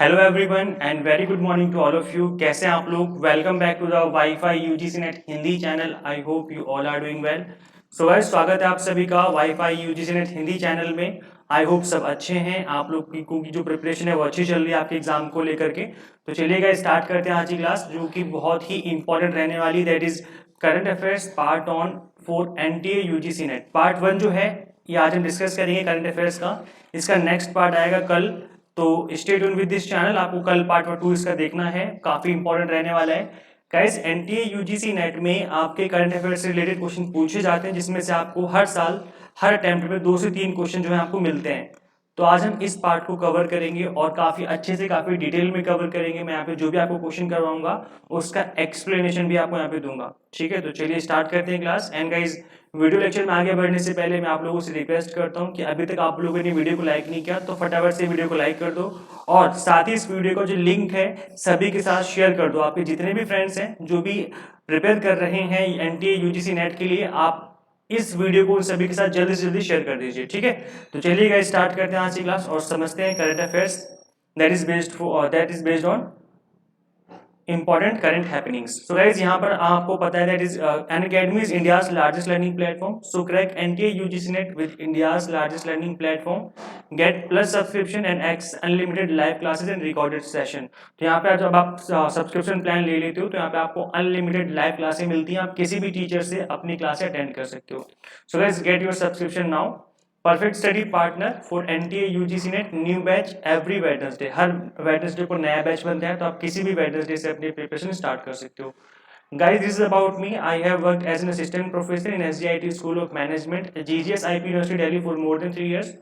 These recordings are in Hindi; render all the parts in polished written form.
Hello everyone and very good morning to all of you. कैसे हैं आप लोग? Welcome back to the WiFi UGC NET Hindi channel. I hope you all are doing well. So guys, स्वागत है आप सभी का WiFi UGC NET Hindi channel में। आई होप सब अच्छे हैं। आप लोग की जो प्रिपरेशन है वो अच्छी चल रही है आपके एग्जाम को लेकर के। तो चलिए गाइस, स्टार्ट करते हैं आज की क्लास, जो कि बहुत ही इंपॉर्टेंट रहने वाली, that is current affairs part on for NTA UGC net. Part 1 जो है ये आज हम डिस्कस करेंगे करंट अफेयर्स का। इसका नेक्स्ट पार्ट आएगा कल। तो stay tune with this channel, आपको कल पार्ट 2 इसका देखना है, काफी इंपॉर्टेंट रहने वाला है। गाइस, एनटीए यूजीसी नेट में आपके करंट अफेयर से रिलेटेड क्वेश्चन पूछे जाते हैं, जिसमें से आपको हर साल हर अटेम्प्ट में 2 से 3 क्वेश्चन जो है आपको मिलते हैं। तो आज हम इस पार्ट को कवर करेंगे और काफी अच्छे से काफी डिटेल में कवर करेंगे। मैं यहाँ पे जो भी आपको क्वेश्चन करवाऊंगा उसका एक्सप्लेनेशन भी आपको यहाँ पे दूंगा। ठीक है, तो चलिए स्टार्ट करते हैं class. And guys, video lecture में आगे बढ़ने से पहले मैं आप लोगों से रिक्वेस्ट करता हूं कि अभी तक आप लोगों ने वीडियो को लाइक नहीं किया तो फटाफट से वीडियो को लाइक कर दो, और साथ ही इस वीडियो का जो लिंक है सभी के साथ शेयर कर दो। आपके जितने भी फ्रेंड्स हैं जो भी प्रिपेयर कर रहे हैं एनटीए यूजीसी नेट के लिए, आप इस वीडियो को उन सभी के साथ जल्दी से जल्दी शेयर कर दीजिए। ठीक है, तो चलिए गाइस, स्टार्ट करते हैं आज की क्लास और समझते हैं current affairs that is based on important current happenings. So guys, यहाँ पर आपको पता है that is Unacademy is India's largest learning platform. So crack NTA UGC Net with India's largest learning platform. Get plus subscription and access unlimited live classes and recorded session. तो यहाँ पे जब आप सब्सक्रिप्शन प्लान ले लेते हो तो यहाँ पे आपको अनलिमिटेड लाइव क्लासें मिलती हैं। आप किसी भी टीचर से अपनी क्लासें अटेंड कर सकते हो। So guys, get your subscription now. Perfect study partner for NTA UGC net, new batch every Wednesday. Her Wednesday को नया बैच बनता है, तो आप किसी भी वेडनेसडे से अपनी प्रिपरेशन स्टार्ट कर सकते हो। Guys, this is about me. I have worked as an assistant professor in SGIT School of Management, GGS IP University Delhi for more than 3 years.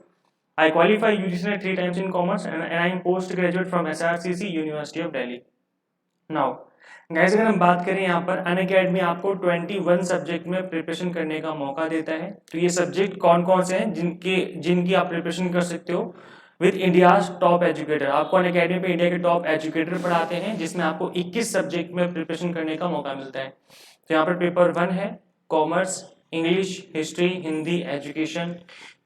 I qualify UGC Net 3 times in commerce and I am postgraduate from SRCC University of Delhi. Now, guys, अगर हम बात करें यहाँ पर अनअकैडमी आपको 21 सब्जेक्ट में प्रिपरेशन करने का मौका देता है। तो ये सब्जेक्ट कौन कौन से हैं जिनकी आप प्रिपरेशन कर सकते हो विद इंडियाज टॉप एजुकेटर। आपको अनअकैडमी पे इंडिया के टॉप एजुकेटर पढ़ाते हैं, जिसमें आपको 21 सब्जेक्ट में प्रिपरेशन करने का मौका मिलता है। तो यहाँ पर पेपर 1 है commerce, English, history, Hindi, education,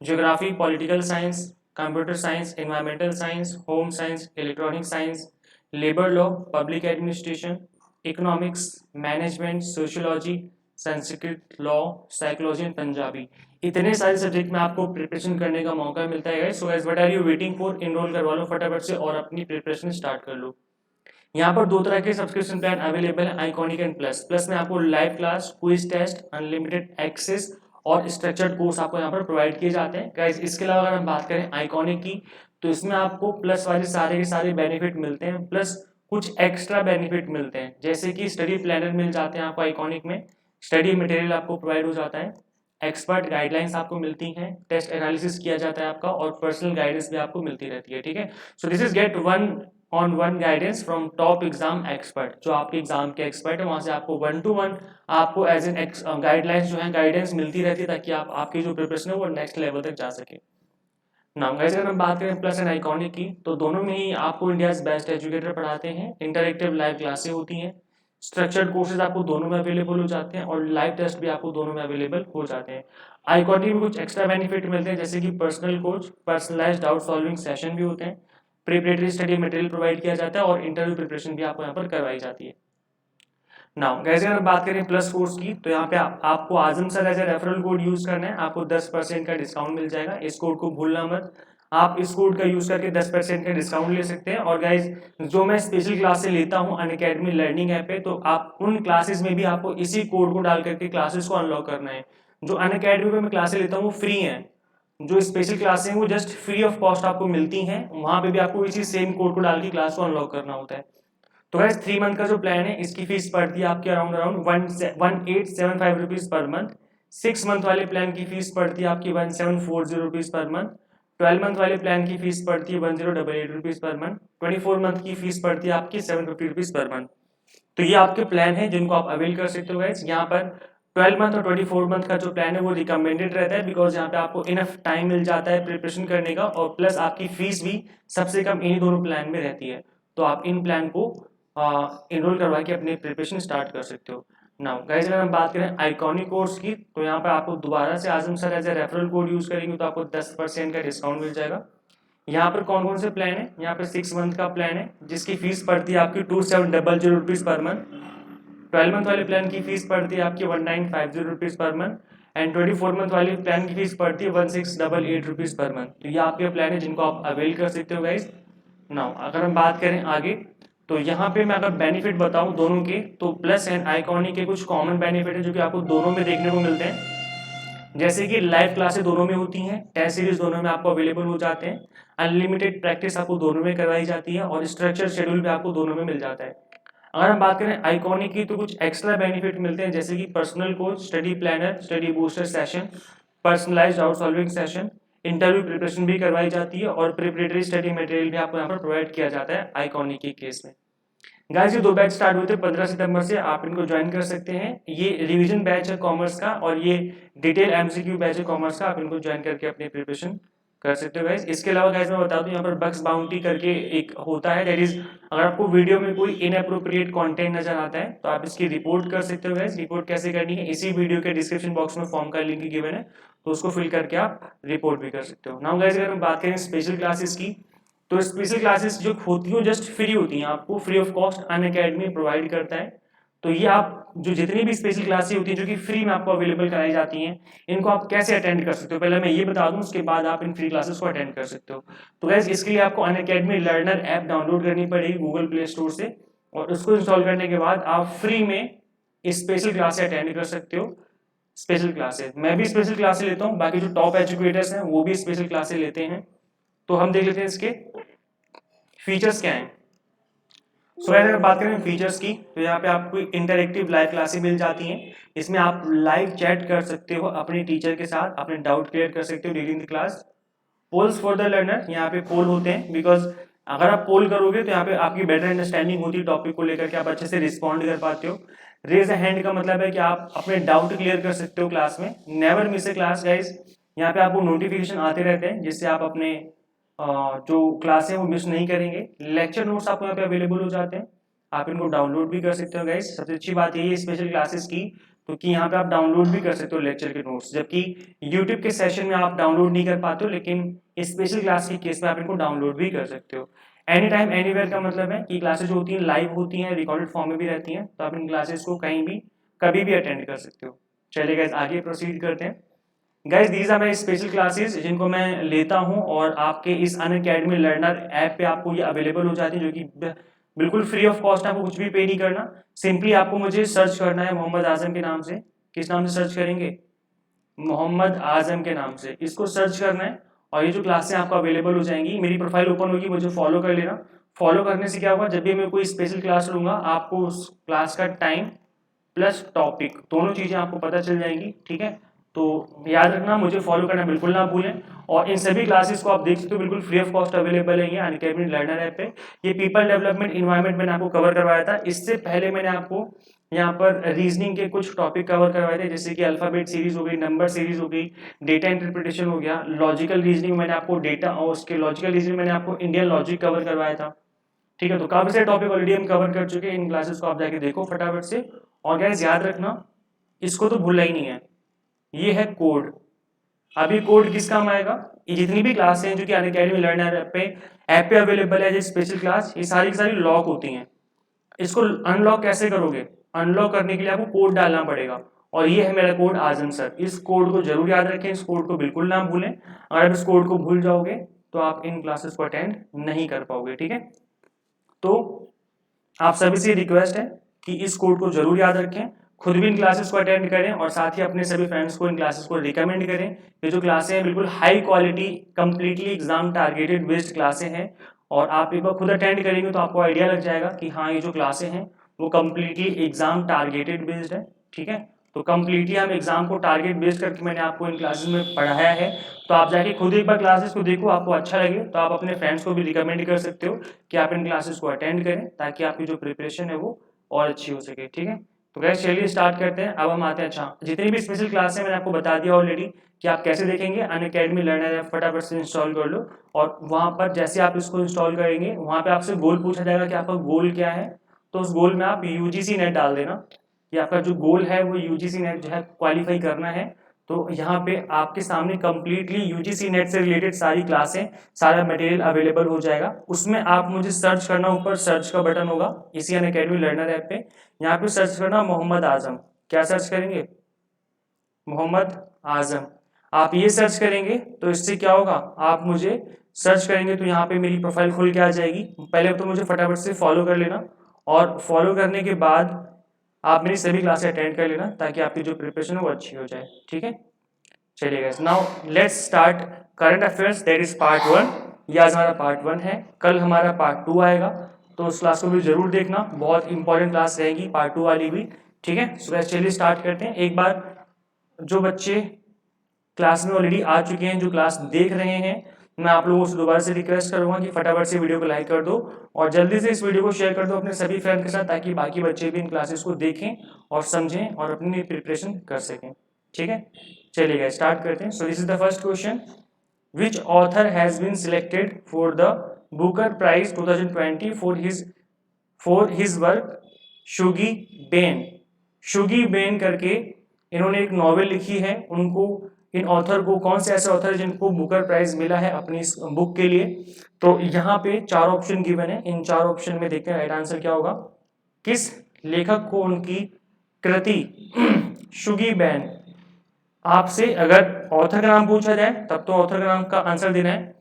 geography, political science, computer science, environmental science, home science, electronic science, labour law, public administration, economics, management, sociology, Sanskrit, law, psychology and Punjabi. इतने सारे सब्जेक्ट में आपको प्रिपरेशन करने का मौका मिलता है। So guys, what are you waiting for? Enroll करवा लो फटाफट से और अपनी प्रिपरेशन स्टार्ट कर लो। यहाँ पर 2 तरह के सब्सक्रिप्शन प्लान अवेलेबल है, आइकॉनिक एंड प्लस। प्लस में आपको live class, quiz test, unlimited access और स्ट्रक्चर्ड कोर्स आपको यहाँ पर प्रोवाइड किए जाते हैं। गाइस, इसके अलावा अगर हम बात करें आइकॉनिक की, तो इसमें आपको प्लस वाले सारे के सारे बेनिफिट मिलते हैं, प्लस कुछ एक्स्ट्रा बेनिफिट मिलते हैं, जैसे कि स्टडी प्लानर मिल जाते हैं आपको आइकॉनिक में, स्टडी मटेरियल आपको प्रोवाइड हो जाता है, एक्सपर्ट गाइडलाइंस आपको मिलती हैं, टेस्ट एनालिसिस किया जाता है आपका, और पर्सनल गाइडेंस भी आपको मिलती रहती है। ठीक है, सो this is get 1-on-1 guidance from top exam expert. जो आपके एग्जाम के एक्सपर्ट है, वहां से आपको 1-to-1 आपको एज एन गाइडलाइंस जो है गाइडेंस मिलती रहती है, ताकि आप आपकी जो प्रिपरेशन है वो नेक्स्ट लेवल तक जा सके। नाउ गाइस, अगर हम बात करें प्लस एंड आइकॉनिक की, तो दोनों में ही आपको इंडियाज बेस्ट एजुकेटर पढ़ाते हैं, इंटरैक्टिव लाइव क्लासें होती हैं, स्ट्रक्चर्ड कोर्सेज आपको दोनों में अवेलेबल हो जाते हैं, और लाइव टेस्ट भी आपको दोनों में अवेलेबल हो जाते हैं। आइकॉनिक में कुछ एक्स्ट्रा बेनिफिट मिलते हैं, जैसे कि personal coach, personalised doubt solving session भी होते हैं, प्रिपरेटरी स्टडी मटेरियल प्रोवाइड किया जाता है, और इंटरव्यू प्रिपरेशन भी आपको यहाँ पर करवाई जाती है। नाउ गाइस, अगर बात करें प्लस कोर्स की, तो यहाँ पे आपको Azam sir as a referral code use करना है, आपको 10% का डिस्काउंट मिल जाएगा। इस कोड को भूलना मत, आप इस कोड का यूज करके 10% का डिस्काउंट ले सकते हैं। और गाइस, जो मैं स्पेशल क्लासेस लेता हूँ अनअकैडमी लर्निंग ऐप पे, तो आप उन क्लासेस में भी आपको इसी कोड को डाल करके क्लासेस को अनलॉक करना है। जो अनअकैडमी पे मैं क्लासेस लेता हूँ वो फ्री है, जो स्पेशल क्लासेस हैं वो जस्ट फ्री ऑफ कॉस्ट आपको मिलती हैं, वहां पे भी आपको इसी सेम कोड को डाल के क्लास को अनलॉक करना होता है। तो गाइस, 3 मंथ का जो प्लान है, इसकी फीस पड़ती है आपकी around 1875 rupees per month. 6 month वाले प्लान की फीस पड़ती है आपकी 1740 रुपीज पर मंथ। 12 मंथ वाले प्लान की फीस पड़ती है 1088 रुपीज पर मंथ। 24 मंथ की फीस पड़ती है आपकी 750 रुपीज पर मंथ। तो ये आपके प्लान है जिनको आप अवेल कर सकते हो गाइस। यहाँ पर 12 मंथ और 24 मंथ का जो प्लान है वो रिकमेंडेड रहता है, बिकॉज यहाँ पे आपको इनफ टाइम मिल जाता है प्रिपरेशन करने का, और प्लस आपकी फीस भी सबसे कम इन्हीं दोनों प्लान में रहती है। तो आप इन प्लान को इनरोल करवा के अपनी प्रिपरेशन स्टार्ट कर सकते हो। नाउ गाइस, अगर हम बात करें आइकॉनिक कोर्स की, तो यहाँ पर आपको दोबारा से Azam sir as a referral code use करेंगे तो आपको 10% का डिस्काउंट मिल जाएगा। यहाँ पर कौन कौन से प्लान है, यहाँ पर 6 मंथ का प्लान है जिसकी फीस पड़ती है आपकी 2700 रुपीज़ पर मंथ। 12 मंथ वाले प्लान की फीस पड़ती है आपकी 1950 rupees per month, and 24 month वाले प्लान की फीस पड़ती है 1688 रुपीज़ पर मंथ। तो ये आपके प्लान है जिनको आप अवेल कर सकते हो गाइज। नाउ अगर हम बात करें आगे, तो यहाँ पे मैं अगर बेनिफिट बताऊँ दोनों के, तो प्लस एंड आइकॉनिक के कुछ कॉमन बेनिफिट है जो कि आपको दोनों में देखने को मिलते हैं। जैसे कि लाइव क्लासेस दोनों में होती हैं, टेस्ट सीरीज दोनों में आपको अवेलेबल हो जाते हैं, अनलिमिटेड प्रैक्टिस आपको दोनों में करवाई जाती है, और स्ट्रक्चर शेड्यूल भी आपको दोनों में मिल जाता है। अगर हम बात करें आइकॉनिक की, तो कुछ एक्स्ट्रा बेनिफिट मिलते हैं, जैसे कि personal coach, study planner, study booster session, personalised doubt solving session, interview preparation भी करवाई जाती है, और प्रिपरेटरी स्टडी मटेरियल भी आपको यहाँ पर प्रोवाइड किया जाता है आइकॉनिक के केस में। गाइस ये 2 बैच स्टार्ट हुए थे 15 सितंबर से, आप इनको ज्वाइन कर सकते हैं। ये रिवीजन बैच है कॉमर्स का, और ये डिटेल एमसीक्यू बैच है कॉमर्स का, आप इनको ज्वाइन करके अपनी प्रिपरेशन कर सकते हो गाइस। इसके अलावा गाइस मैं बता दूं, यहाँ पर बग्स बाउंटी करके एक होता है, दैट इज अगर आपको वीडियो में कोई इनअप्रोप्रिएट कंटेंट नजर आता है तो आप इसकी रिपोर्ट कर सकते हो गाइस। रिपोर्ट कैसे करनी है, इसी वीडियो के डिस्क्रिप्शन बॉक्स में फॉर्म का लिंक गिवन है, तो उसको फिल करके आप रिपोर्ट भी कर सकते हो। नाउ गाइस अगर हम बात करें स्पेशल क्लासेस की, तो स्पेशल क्लासेस जो होती हैं जस्ट फ्री होती हैं, आपको free of cost Unacademy provide करता है। तो ये आप जो जितनी भी स्पेशल क्लासेस होती हैं जो कि फ्री में आपको अवेलेबल कराई जाती हैं, इनको आप कैसे अटेंड कर सकते हो, पहले मैं ये बता दूं, उसके बाद आप इन फ्री क्लासेस को अटेंड कर सकते हो। तो गाइस इसके लिए आपको अनअकैडमी लर्नर ऐप डाउनलोड करनी पड़ेगी गूगल प्ले स्टोर से, और उसको इंस्टॉल करने के बाद आप फ्री में स्पेशल क्लासेस अटेंड कर सकते हो। स्पेशल क्लासेस मैं भी स्पेशल क्लासेस लेता हूँ, बाकी जो टॉप एजुकेटर्स हैं वो भी स्पेशल क्लासेस लेते हैं। तो हम देख लेते हैं इसके फीचर्स क्या हैं। सो अगर बात करें फीचर्स की, तो यहाँ पे आपको इंटरेक्टिव लाइव क्लासेस मिल जाती हैं। इसमें आप लाइव चैट कर सकते हो अपने टीचर के साथ, अपने डाउट क्लियर कर सकते हो during the class. Polls for the learner, यहाँ पे पोल होते हैं, बिकॉज अगर आप पोल करोगे तो यहाँ पे आपकी बेटर अंडरस्टैंडिंग होती है टॉपिक को लेकर के, आप अच्छे से रिस्पॉन्ड कर पाते हो। रेज अ हैंड का मतलब है कि आप अपने डाउट क्लियर कर सकते हो क्लास में। नेवर मिस ए क्लास गाइज, यहाँ पे आपको नोटिफिकेशन आते रहते हैं जिससे आप अपने जो क्लास है वो मिस नहीं करेंगे। लेक्चर नोट्स आपको यहाँ पे अवेलेबल हो जाते हैं, आप इनको डाउनलोड भी कर सकते हो गाइस। सबसे अच्छी बात यही है स्पेशल क्लासेस की, तो कि यहाँ पे आप डाउनलोड भी कर सकते हो लेक्चर के नोट्स, जबकि यूट्यूब के सेशन में आप डाउनलोड नहीं कर पाते हो, लेकिन स्पेशल क्लास के केस में आप इनको डाउनलोड भी कर सकते हो। एनी टाइम एनीवेयर का मतलब है कि क्लासेस जो होती हैं लाइव होती हैं, रिकॉर्डेड फॉर्म में भी रहती हैं, तो आप इन क्लासेस को कहीं भी कभी भी अटेंड कर सकते हो। चलिए गाइस आगे प्रोसीड करते हैं। Guys these are my special classes जिनको मैं लेता हूं, और आपके इस अनअकैडमी लर्नर ऐप पे आपको ये अवेलेबल हो जाती है, जो कि बिल्कुल फ्री ऑफ कॉस्ट, आपको कुछ भी पे नहीं करना। सिंपली आपको मुझे सर्च करना है मोहम्मद आजम के नाम से। किस नाम से सर्च करेंगे, मोहम्मद आजम के नाम से, इसको सर्च करना है, और ये जो क्लासें आपको अवेलेबल हो जाएंगी, मेरी प्रोफाइल ओपन होगी, मुझे फॉलो कर लेना। फॉलो करने से क्या होगा, जब भी मैं कोई स्पेशल क्लास लूंगा आपको उस क्लास का टाइम प्लस टॉपिक दोनों चीजें आपको पता चल जाएंगी, ठीक है। तो याद रखना, मुझे फॉलो करना बिल्कुल ना भूलें, और इन सभी क्लासेस को आप देख सकते हो बिल्कुल फ्री ऑफ कॉस्ट अवेलेबल है ये अनअकैडमी लर्नर ऐप पे। ये पीपल डेवलपमेंट इन्वायरमेंट मैंने आपको कवर करवाया था, इससे पहले मैंने आपको यहाँ पर रीजनिंग के कुछ टॉपिक कवर करवाए थे, जैसे कि अल्फाबेट सीरीज हो गई, नंबर सीरीज हो गई, डेटा इंटरप्रिटेशन हो गया, लॉजिकल रीजनिंग मैंने आपको डेटा, और उसके लॉजिकल रीजनिंग मैंने आपको इंडियन लॉजिक कवर करवाया था, ठीक है। तो काफी सारे टॉपिक ऑलरेडी हम कवर कर चुके हैं, इन क्लासेस को आप जाके देखो फटाफट से। और गाइस याद रखना, इसको तो भूलना ही नहीं है, ये है कोड। अभी कोड किस काम आएगा, ये जितनी भी क्लास हैं जो कि अनअकैडमी लर्नर ऐप पे अवेलेबल है, जैसे स्पेशल क्लास, ये सारी की सारी लॉक होती हैं। इसको अनलॉक कैसे करोगे, अनलॉक करने के लिए आपको कोड डालना पड़ेगा, और ये है मेरा कोड आजम सर। इस कोड को जरूर याद रखें, इस कोड को बिल्कुल ना भूलें। अगर आप इस कोड को भूल जाओगे तो आप इन क्लासेस को अटेंड नहीं कर पाओगे, ठीक है। तो आप सभी से रिक्वेस्ट है कि इस कोड को जरूर याद रखें, खुद भी इन क्लासेस को अटेंड करें, और साथ ही अपने सभी फ्रेंड्स को इन क्लासेस को रिकमेंड करें। ये जो क्लासें हैं बिल्कुल high quality, completely exam targeted based क्लासें हैं, और आप एक बार खुद अटेंड करेंगे तो आपको आइडिया लग जाएगा कि हाँ ये जो क्लासें हैं वो कंप्लीटली एग्जाम टारगेटेड बेस्ड है, ठीक है। तो कंप्लीटली हम एग्जाम को टारगेट बेस्ड करके मैंने आपको इन क्लासेस में पढ़ाया है। तो आप जाके खुद एक बार क्लासेस को देखो, आपको अच्छा लगे तो आप अपने फ्रेंड्स को भी रिकमेंड कर सकते हो कि आप इन क्लासेस को अटेंड करें, ताकि आपकी जो प्रिपरेशन है वो और अच्छी हो सके, ठीक है। तो गैस चलिए स्टार्ट करते हैं। अब हम आते हैं, अच्छा जितनी भी स्पेशल क्लास है मैंने आपको बता दिया ऑलरेडी कि आप कैसे देखेंगे। अनअकैडमी लर्नर ऐप फटाफट से इंस्टॉल कर लो, और वहाँ पर जैसे आप इसको इंस्टॉल करेंगे वहाँ पे आपसे गोल पूछा जाएगा कि आपका गोल क्या है। तो उस गोल में आप यूजीसी नेट डाल देना कि आपका जो गोल है वो यूजीसी नेट जो है क्वालिफाई करना है। तो यहाँ पे आपके सामने कंप्लीटली यूजीसी नेट से रिलेटेड सारी क्लासें, सारा मटेरियल अवेलेबल हो जाएगा। उसमें आप मुझे सर्च करना, ऊपर सर्च का बटन होगा इसी अनअकैडमी लर्नर ऐप पे, यहाँ पे सर्च करना मोहम्मद आजम। क्या सर्च करेंगे? मोहम्मद आजम। आप ये सर्च करेंगे तो इससे क्या होगा, आप मुझे सर्च करेंगे तो यहाँ पे मेरी प्रोफाइल खुल के आ जाएगी। पहले तो मुझे फटाफट से फॉलो कर लेना, और फॉलो करने के बाद आप मेरी सभी क्लासें अटेंड कर लेना ताकि आपकी जो प्रिपरेशन है वो अच्छी हो जाए। ठीक है, चलिए guys, now let's start current affairs, that is part 1। ये आज हमारा पार्ट 1 है, कल हमारा पार्ट 2 आएगा, तो उस क्लास को भी जरूर देखना, बहुत इंपॉर्टेंट क्लास रहेगी पार्ट 2 वाली भी। ठीक है, सो गाइस चलिए स्टार्ट करते हैं। एक बार जो बच्चे क्लास में ऑलरेडी आ चुके हैं, जो क्लास देख रहे हैं, मैं आप लोगों से दोबारा से रिक्वेस्ट करूंगा कि फटाफट से वीडियो को लाइक कर दो और जल्दी से इस वीडियो को शेयर कर दो अपने सभी फ्रेंड के साथ, ताकि बाकी बच्चे भी इन क्लासेस को देखें और समझें और अपनी प्रिपरेशन कर सकें। ठीक है, चलिए स्टार्ट करते हैं। So this is the first question, which author has been selected for the Booker prize 2020 for his work Shuggie Bain. Shuggie Bain करके इन्होंने एक नॉवेल लिखी है, उनको, इन ऑथर को, कौन से ऐसे ऑथर जिनको बुकर प्राइज मिला है अपनी इस बुक के लिए? तो यहाँ पे 4 ऑप्शन गिवन है, इन 4 ऑप्शन में देखते हैं राइट आंसर क्या होगा। किस लेखक को उनकी कृति शुगी बेन, आपसे अगर ऑथर का नाम पूछा जाए तब तो ऑथर का नाम का आंसर देना है,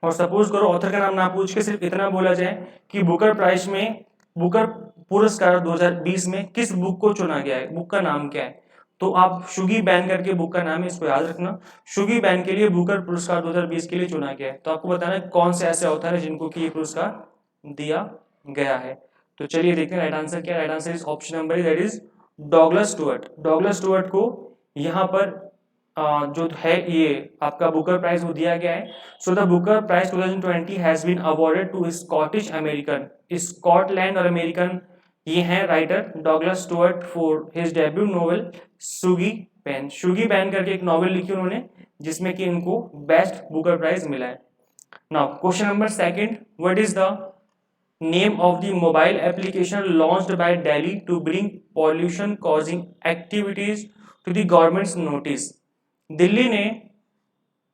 और सपोज करो ऑथर का नाम ना पूछ के सिर्फ इतना बोला जाए कि बुकर प्राइज में, बुकर पुरस्कार 2020 में किस बुक को चुना गया है, बुक का नाम क्या है, तो आप शुगी बैन करके बुक का नाम है, इसको याद रखना। शुगी बैन के लिए बुकर पुरस्कार 2020 के लिए चुना गया है, तो आपको बताना है कौन से ऐसे ऑथर है जिनको कि ये पुरस्कार दिया गया है। तो चलिए देखते हैं राइट आंसर क्या है। Right answer is option number, that is Douglas Stuart. Douglas Stuart को यहाँ पर जो है ये आपका बुकर प्राइज वो दिया गया है। So the Booker prize 2020 has been awarded to Scottish American, Scotland और अमेरिकन ये हैं writer Douglas Stuart for his debut novel Shuggie Bain. Shuggie Bain करके एक नॉवेल लिखी उन्होंने जिसमें कि इनको बेस्ट बुकर प्राइज मिला है। Now question number second, what is the name of the mobile application launched by Delhi to bring pollution causing activities to the government's notice. Delhi ने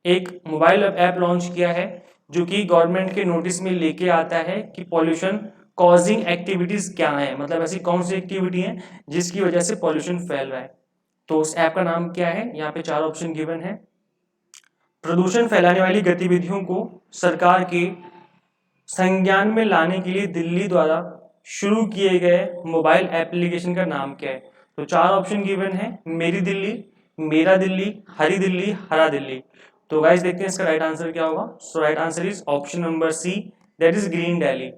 एक मोबाइल ऐप लॉन्च किया है जो कि गवर्नमेंट के नोटिस में लेके आता है कि पॉल्यूशन कॉजिंग एक्टिविटीज क्या है, मतलब ऐसी कौन सी एक्टिविटी है जिसकी वजह से पॉल्यूशन फैल रहा है। तो उस ऐप का नाम क्या है, यहाँ पे 4 ऑप्शन गिवन है। प्रदूषण फैलाने वाली गतिविधियों को सरकार के संज्ञान में लाने के लिए दिल्ली द्वारा शुरू किए गए मोबाइल एप्लीकेशन का नाम क्या है? तो 4 ऑप्शन गिवन है, मेरी दिल्ली, मेरा दिल्ली, हरी दिल्ली, हरा दिल्ली। तो गाइस देखते हैं इसका राइट आंसर क्या होगा। So right answer is option number C, that is Green Delhi.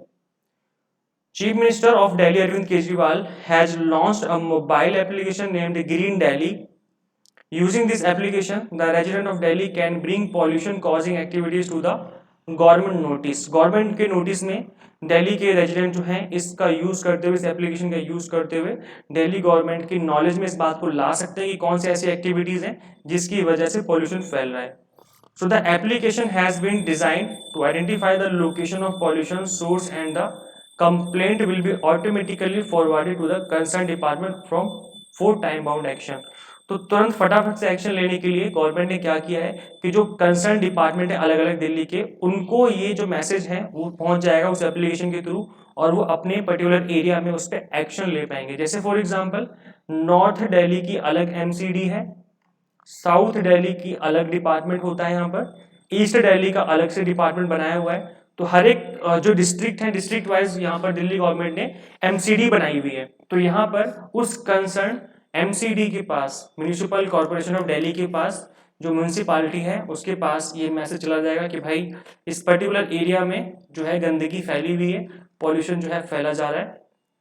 Chief minister of Delhi Arvind Kejriwal has launched a mobile application named Green Delhi. Using this application the resident of Delhi can bring pollution causing activities to the government notice. Government के नोटिस में दिल्ली के रेजिडेंट जो हैं इसका यूज करते हुए, इस एप्लीकेशन का यूज करते हुए दिल्ली गवर्नमेंट की नॉलेज में इस बात को ला सकते हैं कि कौन सी ऐसी एक्टिविटीज हैं जिसकी वजह से पॉल्यूशन फैल रहा है। So the application has been designed to identify the location of pollution source and the complaint will be automatically forwarded to the concern department from for time bound action. तो तुरंत फटाफट से एक्शन लेने के लिए गवर्नमेंट ने क्या किया है कि जो कंसर्न डिपार्टमेंट है अलग अलग दिल्ली के, उनको ये जो मैसेज है वो पहुंच जाएगा उस एप्लीकेशन के थ्रू, और वो अपने पर्टिकुलर एरिया में उस पर एक्शन ले पाएंगे। जैसे फॉर एग्जांपल नॉर्थ दिल्ली की अलग एमसीडी है, साउथ दिल्ली की अलग डिपार्टमेंट होता है, यहाँ पर ईस्ट दिल्ली का अलग से डिपार्टमेंट बनाया हुआ है। तो हर एक जो डिस्ट्रिक्ट है, डिस्ट्रिक्ट वाइज यहाँ पर दिल्ली गवर्नमेंट ने एमसीडी बनाई हुई है। तो यहाँ पर उस कंसर्न एमसीडी के पास, म्यूनिसिपल कॉर्पोरेशन ऑफ दिल्ली के पास, जो म्यूनिसिपालिटी है उसके पास ये मैसेज चला जाएगा कि भाई इस पर्टिकुलर एरिया में जो है गंदगी फैली हुई है, पॉल्यूशन जो है फैला जा रहा है,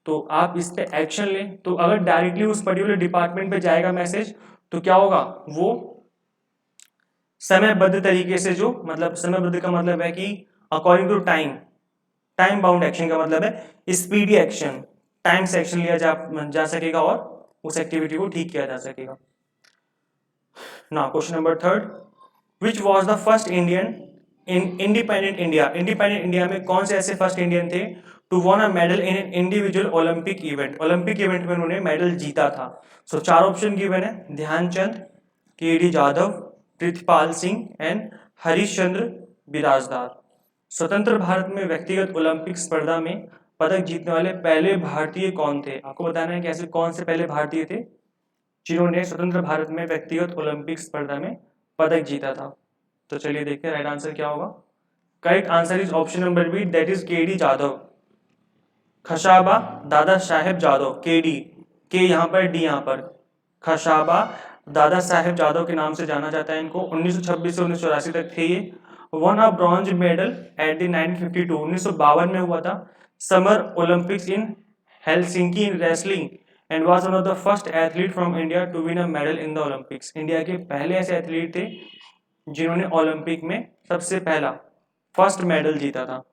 तो आप इस पे एक्शन लें। तो अगर डायरेक्टली उस पर्टिकुलर डिपार्टमेंट पे जाएगा मैसेज तो क्या होगा, वो समयबद्ध तरीके से, जो मतलब समयबद्ध का मतलब है कि according to time, time bound action का मतलब है स्पीडी एक्शन, टाइम से एक्शन लिया जा सकेगा और उस एक्टिविटी को ठीक किया जा सकेगा। Now question number third, which was the first Indian in independent India. Independent India में कौन से ऐसे फर्स्ट इंडियन थे to won a medal in an individual Olympic event. Olympic event में उन्होंने मेडल जीता था। सो 4 ऑप्शन गिवन है, ध्यानचंद, के.डी. जाधव, पृथ्वीपाल सिंह एंड हरीशचंद्र बिराजदार। स्वतंत्र भारत में व्यक्तिगत ओलंपिक स्पर्धा में पदक जीतने वाले पहले भारतीय कौन थे? आपको बताना है कि ऐसे कौन से पहले भारतीय थे जिन्होंने स्वतंत्र भारत में व्यक्तिगत ओलंपिक स्पर्धा में पदक जीता था। तो चलिए देखते हैं राइट आंसर क्या होगा। Correct answer is option number B, that is K D. Jadhav. Khashaba Dada Saheb Jadav, KD. के यहाँ पर, डी यहाँ पर, खशाबा दादा साहेब जादव के नाम से जाना जाता है इनको। 1926 से 1984 तक थे ये। Won a bronze medal at the 1952, 1952 में हुआ था summer Olympics in Helsinki in wrestling and was one of the first athlete from India to win a medal in the Olympics. India के पहले ऐसे एथलीट थे जिन्होंने ओलंपिक में सबसे पहला फर्स्ट मेडल जीता था।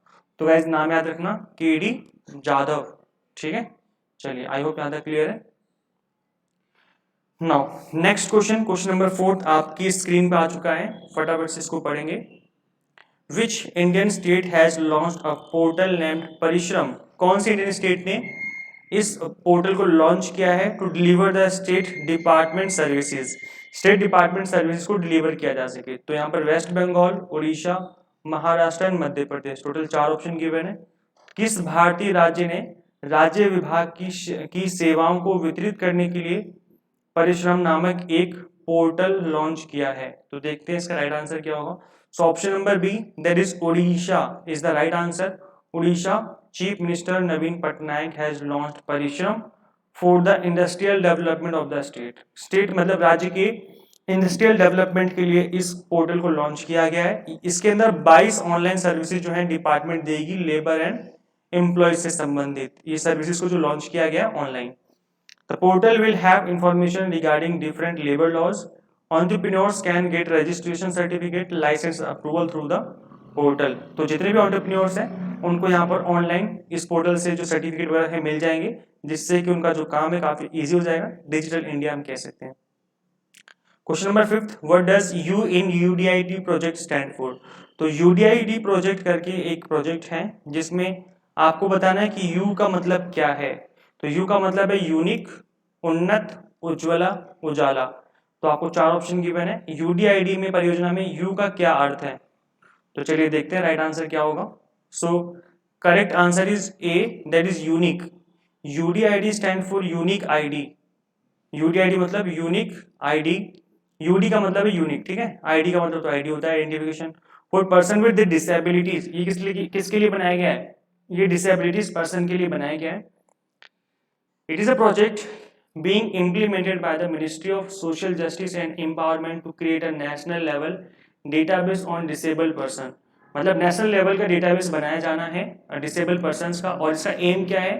तो गाइस नाम याद रखना, के.डी. जाधव। ठीक है, चलिए आई होप यहाँ तक क्लियर है। Now next question, question number 4 आपकी स्क्रीन पे आ चुका है, फटाफट से इसको पढ़ेंगे। विच Indian state has launched a portal named परिश्रम? कौन सी इंडियन स्टेट ने इस पोर्टल को लॉन्च किया है to deliver the state department services? State department services को डिलीवर किया जा सके। तो यहाँ पर West Bengal, Orissa, Maharashtra and Madhya Pradesh, total 4 option given है। किस भारतीय राज्य ने राज्य विभाग की सेवाओं को वितरित करने के लिए परिश्रम नामक एक पोर्टल लॉन्च किया है? तो देखते हैं इसका राइट आंसर क्या होगा। So option number B, that is Odisha is the right answer. Orissa chief minister Naveen Patnaik has launched Parishram for the industrial development of the state. State मतलब राज्य के इंडस्ट्रियल डेवलपमेंट के लिए इस पोर्टल को लॉन्च किया गया है। इसके अंदर 22 ऑनलाइन सर्विसेज जो है डिपार्टमेंट देगी लेबर एंड एम्प्लॉय से संबंधित। ये सर्विसेज को जो लॉन्च किया गया online. The portal will have information regarding different labor laws. Entrepreneurs can get registration certificate, license approval through the portal. तो जितने भी entrepreneurs हैं उनको यहाँ पर ऑनलाइन इस पोर्टल से जो सर्टिफिकेट वगैरह है मिल जाएंगे, जिससे कि उनका जो काम है काफी इजी हो जाएगा। डिजिटल इंडिया हम कह सकते हैं। Question number 5, what does you in UDID project stand for? तो यूडीआईडी प्रोजेक्ट करके एक प्रोजेक्ट है जिसमें आपको बताना है कि यू का मतलब क्या है। तो यू का मतलब है यूनिक, उन्नत, उज्ज्वला, उजाला। तो आपको 4 ऑप्शन गिवन है। यूडीआईडी में परियोजना में यू का क्या अर्थ है? तो चलिए देखते हैं राइट आंसर क्या होगा। So correct answer is a, that is unique. UDID stand for unique ID. UDID मतलब यूनिक आईडी। यूडी का मतलब है यूनिक, ठीक है। आईडी का मतलब तो आईडी होता है, identification for person with disabilities. ये किसके लिए बनाया गया है? ये डिसेबिलिटीज पर्सन के लिए बनाया गया है। It is a project being implemented by the Ministry of Social Justice and Empowerment to create a national level database on disabled person। मतलब नेशनल लेवल का डेटाबेस बनाया जाना है डिसेबल पर्सन्स का। और इसका एम क्या है?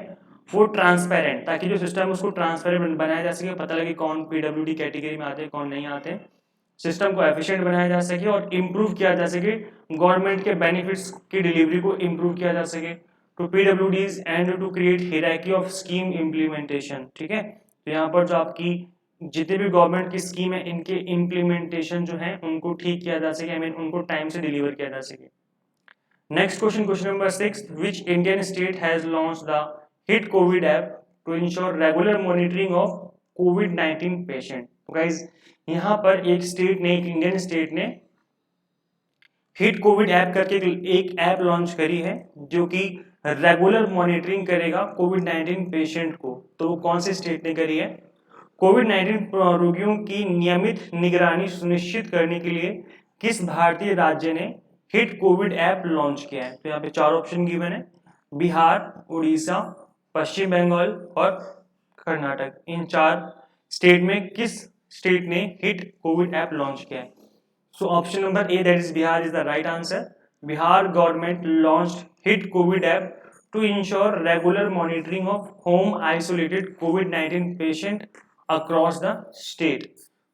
फॉर ट्रांसपेरेंट, ताकि जो सिस्टम है उसको ट्रांसपेरेंट बनाया जा सके, पता लगे कौन पीडब्ल्यूडी कैटेगरी में आते हैं कौन नहीं आते। सिस्टम को एफिशिएंट बनाया जा सके और इम्प्रूव किया जा सके, गवर्नमेंट के बेनिफिट्स की डिलीवरी को इम्प्रूव किया जा सके to PwDs and to create hierarchy of scheme implementation. ठीक है, तो यहाँ पर जो आपकी जितने भी गवर्नमेंट की स्कीम है इनके इम्प्लीमेंटेशन जो है उनको ठीक किया जा सके, आई मीन उनको टाइम से डिलीवर किया जा सके। Next question, question number 6, which Indian state has launch the HIT covid app to ensure regular monitoring of कोविड-19 पेशेंट? तो गाइज यहाँ पर एक स्टेट ने, एक इंडियन स्टेट ने हिट कोविड ऐप करके एक ऐप लॉन्च करी है जो कि रेगुलर मॉनिटरिंग करेगा कोविड-19 पेशेंट को। तो वो कौन सी स्टेट ने करी है? कोविड-19 रोगियों की नियमित निगरानी सुनिश्चित करने के लिए किस भारतीय राज्य ने हिट कोविड ऐप लॉन्च किया है? तो यहाँ पे 4 ऑप्शन गिवन है, बिहार, उड़ीसा, पश्चिम बंगाल और कर्नाटक। इन 4 स्टेट में किस स्टेट ने हिट कोविड ऐप लॉन्च किया है? So option number A, that is Bihar, is the right answer. Bihar government launched hit COVID app to ensure regular monitoring of home isolated COVID-19 patient across the state.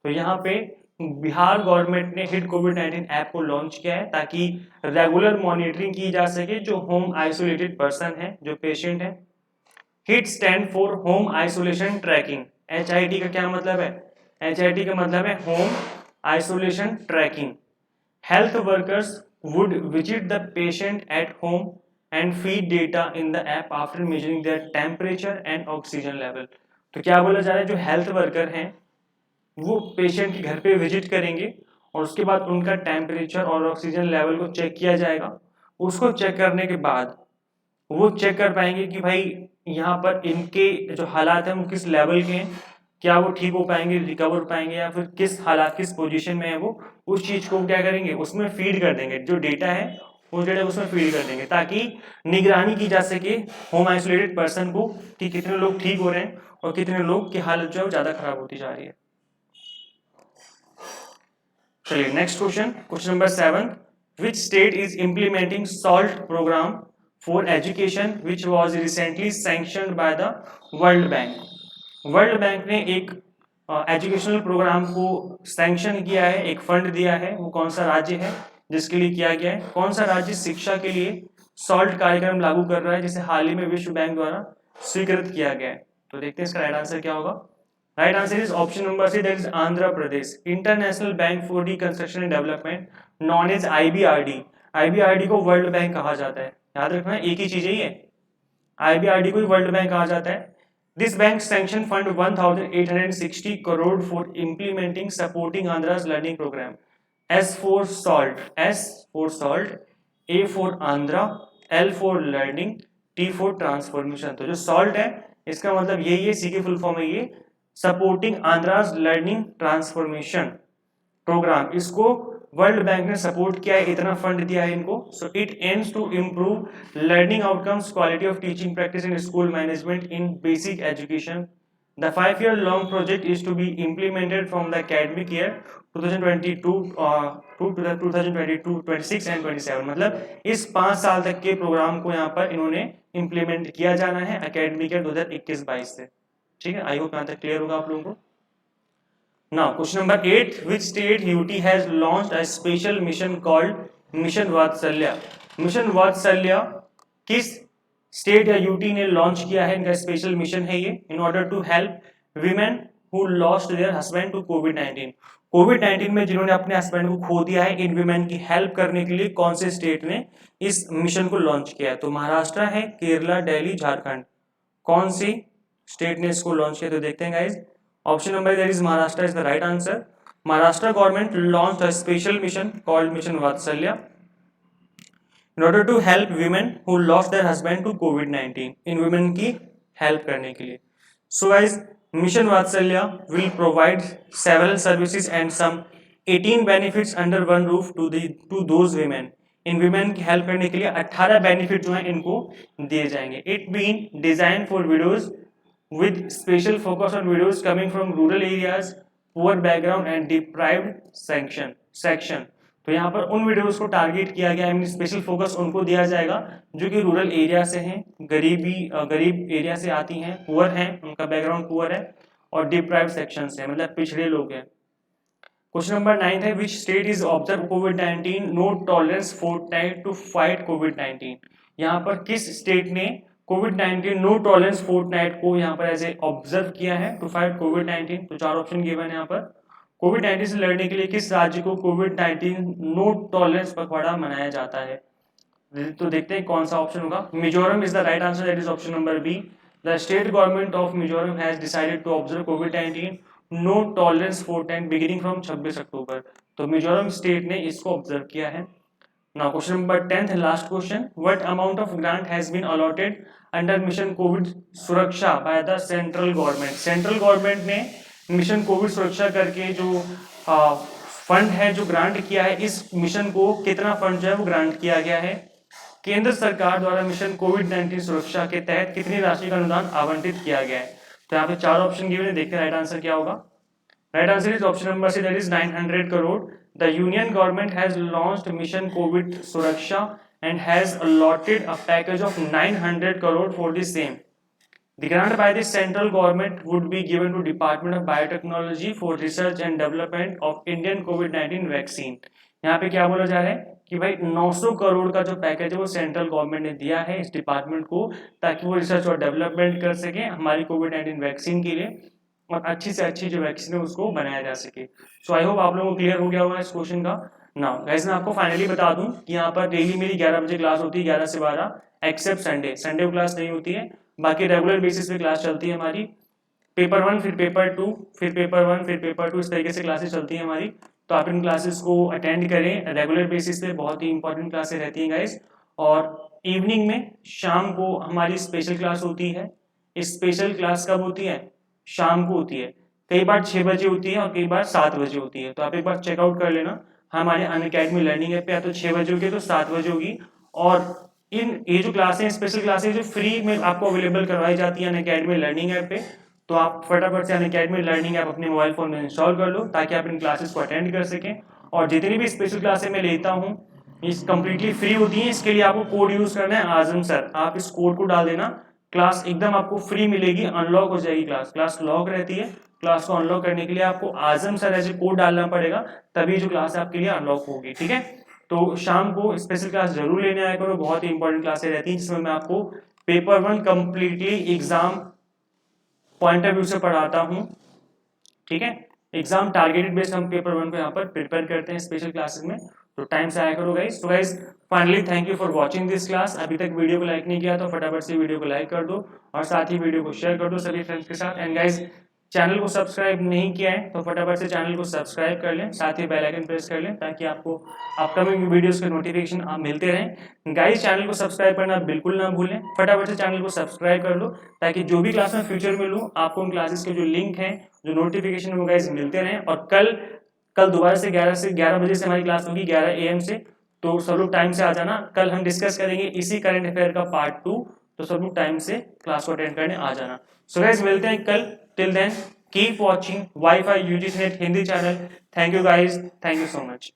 तो यहाँ पे बिहार गवर्नमेंट ने हिट कोविड-19 ऐप को लॉन्च किया है ताकि रेगुलर मॉनिटरिंग की जा सके जो होम आइसोलेटेड पर्सन है, जो पेशेंट है। HIT stand for home isolation tracking. HIT का क्या मतलब है? HIT का मतलब है home isolation tracking. Health workers would visit the patient at home and feed data in the app after measuring their temperature and oxygen level. तो क्या बोला जा रहा है, जो हेल्थ वर्कर हैं वो पेशेंट के घर पे विजिट करेंगे और उसके बाद उनका टेम्परेचर और ऑक्सीजन लेवल को चेक किया जाएगा। उसको चेक करने के बाद वो चेक कर पाएंगे कि भाई यहाँ पर इनके जो हालात हैं वो किस लेवल के हैं, क्या वो ठीक हो पाएंगे, रिकवर हो पाएंगे, या फिर किस हालात किस पोजीशन में है वो, उस चीज़ को क्या करेंगे उसमें फीड कर देंगे, जो डेटा है वो डेटा उसमें फीड कर देंगे ताकि निगरानी की जा सके होम आइसोलेटेड पर्सन को कि कितने लोग ठीक हो रहे हैं और कितने लोग की हालत जो है ज़्यादा खराब होती जा रही है। चलिए next question, question number 7, which state is implementing SALT program for education which was recently sanctioned by the World Bank. World Bank ने एक एजुकेशनल प्रोग्राम को सैंक्शन किया है, एक फंड दिया है। वो कौन सा राज्य है जिसके लिए किया गया है, कौन सा राज्य शिक्षा के लिए सॉल्ट कार्यक्रम लागू कर रहा है जिसे हाल ही में विश्व बैंक द्वारा स्वीकृत किया गया है। तो देखते हैं इसका राइट आंसर क्या होगा। Right answer is option number C, that is Andhra Pradesh. International Bank for Reconstruction and Development known as IBRD। IBRD को वर्ल्ड बैंक कहा जाता है, याद रखना एक ही चीज है ये, IBRD को वर्ल्ड बैंक कहा जाता है। This bank sanctioned fund 1,860 crore for implementing supporting Andhra's learning program. S for salt, A for Andhra, L for learning, T for transformation। तो जो salt है इसका मतलब यही है, सी की फुल फॉर्म है ये supporting Andhra's learning transformation program. इसको वर्ल्ड बैंक ने सपोर्ट किया है, इतना फंड दिया है इनको। So it aims to improve learning outcomes, quality of teaching practice in school management in basic education. The 5-year long project is to be implemented from the academic year 2022 to 2022-26 and 27। मतलब इस 5 साल तक के प्रोग्राम को यहाँ पर इन्होंने इम्प्लीमेंट किया जाना है एकेडमिक ईयर 2021-22 से। ठीक है, आई होप यहाँ तक क्लियर होगा आप लोगों को। Now, question number 8, which state UT has launched a special mission called Mission Vatsalya? Mission Vatsalya किस स्टेट या यूटी ने लॉन्च किया है, इनका स्पेशल मिशन है ये, in order to help women who lost their husband to कोविड-19। कोविड-19 में जिन्होंने अपने हस्बैंड को खो दिया है, इन वीमेन की हेल्प करने के लिए कौन से स्टेट ने इस मिशन को लॉन्च किया है। तो महाराष्ट्र है, केरला, दिल्ली, झारखंड, कौन सी स्टेट ने इसको लॉन्च किया। तो देखते हैं guys, option number that is Maharashtra is the right answer. Maharashtra government launch a special mission called mission वात्सल्य in order to help women who lost their husband to COVID-19, in women की help करने के लिए। So guys, Mission Vatsalya will provide several services and some 18 benefits under one roof to those women। In women की help करने के लिए 18 benefit जो हैं इनको दिए जाएंगे। It being designed for widows with special focus on widows coming from rural areas, poor background and deprived section। तो यहाँ पर उन वीडियोस को टारगेट किया गया है, स्पेशल फोकस उनको दिया जाएगा जो कि रूरल एरिया से हैं, गरीब एरिया से आती हैं, पुअर हैं, उनका बैकग्राउंड पुअर है और डिप्राइव्ड सेक्शन से, मतलब पिछड़े लोग हैं। क्वेश्चन नंबर 9 है, विच स्टेट इज ऑब्जर्व कोविड-19 no tolerance Fortnite to fight कोविड-19। यहाँ पर किस स्टेट ने कोविड-19 नो टॉलरेंस फोर्टनाइट को यहाँ पर एज ऑब्जर्व किया है टू फाइट कोविड-19। तो 4 ऑप्शन गिवन है यहाँ पर। कोविड-19 से लड़ने के लिए किस राज्य को कोविड-19 नो टॉलरेंस पखवाड़ा मनाया जाता है। तो देखते हैं कौन सा ऑप्शन होगा। Mizoram is the right answer, that is option number B. The state government of Mizoram has decided to observe कोविड-19 no tolerance fortnight beginning from 26 October. तो मिजोरम स्टेट ने इसको ऑब्जर्व किया है। Now question number 10 last question, what amount of grant has been allotted under Mission COVID Suraksha by the central government. Central government ने मिशन कोविड सुरक्षा करके जो फंड है, जो ग्रांट किया है, इस मिशन को कितना फंड जो है वो ग्रांट किया गया है। केंद्र सरकार द्वारा मिशन कोविड-19 सुरक्षा के तहत कितनी राशि का अनुदान आवंटित किया गया है। तो यहाँ पे 4 ऑप्शन गिवन है, देखते हैं राइट आंसर क्या होगा। Right answer is option number C, that is 900 crore. The union government has launched Mission COVID Suraksha and has allotted a package of 900 crore for the same। The grant by the central government would be given to Department of Biotechnology for research and development of Indian COVID-19 vaccine। यहाँ पे क्या बोला जा रहा है कि भाई 900 करोड़ का जो पैकेज है वो सेंट्रल गवर्नमेंट ने दिया है इस डिपार्टमेंट को, ताकि वो रिसर्च और डेवलपमेंट कर सके हमारी कोविड-19 वैक्सीन के लिए, और अच्छी से अच्छी जो वैक्सीन है उसको बनाया जा सके। सो आई होप आप लोगों को क्लियर हो गया होगा इस क्वेश्चन का। नाउ गाइस, मैं आपको फाइनली बता दूं कि यहाँ पर डेली मेरी 11 बजे क्लास होती है, 11 से 12, एक्सेप्ट संडे। संडे को क्लास नहीं होती है, बाकी रेगुलर बेसिस पे क्लास चलती है हमारी। पेपर 1 फिर पेपर 2 फिर पेपर 1 फिर पेपर 2, इस तरीके से क्लासेस चलती हैं हमारी। तो आप इन क्लासेस को अटेंड करें रेगुलर बेसिस पे, बहुत ही इंपॉर्टेंट क्लासेस रहती हैं गाइस। और इवनिंग में शाम को हमारी स्पेशल क्लास होती है। स्पेशल क्लास कब होती है? शाम को होती है। कई बार 6 बजे होती है और कई बार 7 बजे होती है। तो आप एक बार चेकआउट कर लेना हमारे अनअकैडमी लर्निंग ऐप पे, या तो 6 बजे होगी तो 7 बजे होगी। और इन ये जो क्लासें स्पेशल क्लासें जो फ्री में आपको अवेलेबल करवाई जाती है अनअकैडमी लर्निंग ऐप पे, तो आप फटाफट से अनअकैडमी लर्निंग ऐप अपने मोबाइल फोन में इंस्टॉल कर लो ताकि आप इन क्लासेस को अटेंड कर सकें। और जितनी भी स्पेशल क्लासें मैं लेता हूँ इस कंप्लीटली फ्री होती हैं। इसके लिए आपको कोड यूज करना है आजम सर, आप इस कोड को डाल देना, क्लास एकदम आपको फ्री मिलेगी, अनलॉक हो जाएगी क्लास। क्लास लॉक रहती है, क्लास को अनलॉक करने के लिए आपको आजम सर ऐसे कोड डालना पड़ेगा, तभी जो क्लास आपके लिए अनलॉक होगी। ठीक है, तो शाम को स्पेशल क्लास जरूर लेने आया करो, बहुत ही इंपॉर्टेंट क्लासें रहती हैं जिसमें मैं आपको paper 1 completely exam point of view से पढ़ाता हूँ। ठीक है, एग्जाम टारगेटेड बेस्ड हम पेपर 1 को यहाँ पर प्रिपेयर करते हैं स्पेशल क्लासेस में। तो टाइम से आया करो गाइस। तो guys finally thank you for watching this class. अभी तक वीडियो को लाइक नहीं किया तो फटाफट से वीडियो को लाइक कर दो और साथ ही वीडियो को शेयर कर दो सभी फ्रेंड्स के साथ। एंड गाइस चैनल को सब्सक्राइब नहीं किया है तो फटाफट से चैनल को सब्सक्राइब कर लें, साथ ही बेल आइकन प्रेस कर लें ताकि आपको अपकमिंग वीडियोस के नोटिफिकेशन आप मिलते रहें। गाइस चैनल को सब्सक्राइब करना बिल्कुल ना भूलें, फटाफट से चैनल को सब्सक्राइब कर लो ताकि जो भी क्लास में फ्यूचर में लूँ आपको उन क्लासेस के जो लिंक हैं, जो नोटिफिकेशन वो गाइस मिलते रहें। और कल दोबारा से 11 बजे से हमारी क्लास होगी, 11 AM से। तो सब लोग टाइम से आ जाना। कल हम डिस्कस करेंगे इसी करंट अफेयर का पार्ट 2, तो सब लोग टाइम से क्लास को अटेंड करने आ जाना। सो गाइस मिलते हैं कल। Till then keep watching wifi UGC NET Hindi channel. Thank you guys, thank you so much.